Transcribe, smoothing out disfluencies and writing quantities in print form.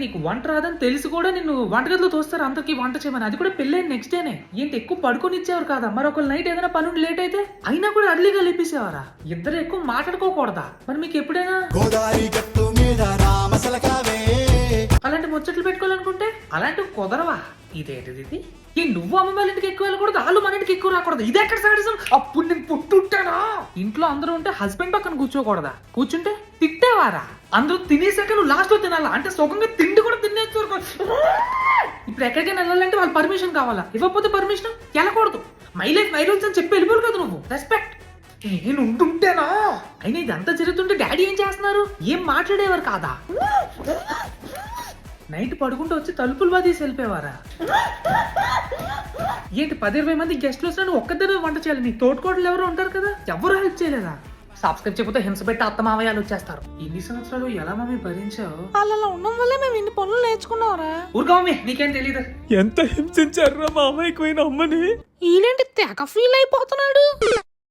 నీకు వంట రాదని తెలిసి కూడా నిన్ను వంటగదిలో తోస్తారు అందరికి వంట చేయమని, అది కూడా పెళ్ళైన నెక్స్ట్ డేనే. ఎక్కువ పడుకొని ఇచ్చేవారు కాదా? మరి ఒక నైట్ ఏదైనా పని లేట్ అయితే అయినా కూడా అర్లీగా లేపేసేవారా? ఇద్దరు ఎక్కువ మాట్లాడుకోకూడదా? మరి మీకు ఎప్పుడైనా అలాంటి ముచ్చట్లు పెట్టుకోవాలనుకుంటే అలాంటివి కుదరవా? ఇదేంటిది? నువ్వు అమ్మ వాళ్ళ ఇంటికి ఎక్కువ వెళ్ళకూడదు, వాళ్ళు మన ఇంటికి ఎక్కువ రాకూడదు, ఇది ఎక్కడ సాడిజం? అప్పుడు నేను పుట్టుంటానా? ఇంట్లో అందరూ ఉంటే హస్బెండ్ పక్కన కూర్చోకూడదా? కూర్చుంటే తిట్టేవారా? అందరూ తినేసాక నువ్వు లాస్ట్ లో తినాలా? అంటే సుఖంగా తిండి కూడా తినేచ్చు. ఇప్పుడు ఎక్కడికైనా వెళ్ళాలంటే వాళ్ళ పర్మిషన్ కావాలా? ఇవ్వకపోతే పర్మిషన్ వెళ్ళకూడదు. మై లైఫ్ మై రూల్స్ అని చెప్పి వెళ్ళిపోరు కదా నువ్వు. రెస్పెక్ట్. నేను ఉంటుంటేనా? అయినా ఇదంతా జరుగుతుంటే డాడీ ఏం చేస్తున్నారు? ఏం మాట్లాడేవారు కాదా? నైట్ పడుకుంటూ వచ్చి తలుపులు బాధేసి వెళ్ళిపోయేవారా? 10-20 మంది గెస్ట్లు వచ్చినా నువ్వు ఒక్కద్దరు వంట చేయాలి. నీ తోటకోటలు ఎవరు ఉంటారు కదా, ఎవరు హెల్ప్ చేయలేదా? సబ్స్క్రైబ్ చేయకపోతే హింస పెట్టి అత్తమావయాలు వచ్చేస్తారు. ఇన్ని సంవత్సరాలు ఎలా మమ్మీ భరించావు? అలా ఉండడం వల్లే మేము ఇన్ని పనులు నేర్చుకున్నావురా. ఊరుగా మమ్మీ, నీకేం తెలీదు. ఎంత హింసించారు మా అమ్మాయికి పోయిన అమ్మని. ఈలేంటి తెగ ఫీల్ అయిపోతున్నాడు.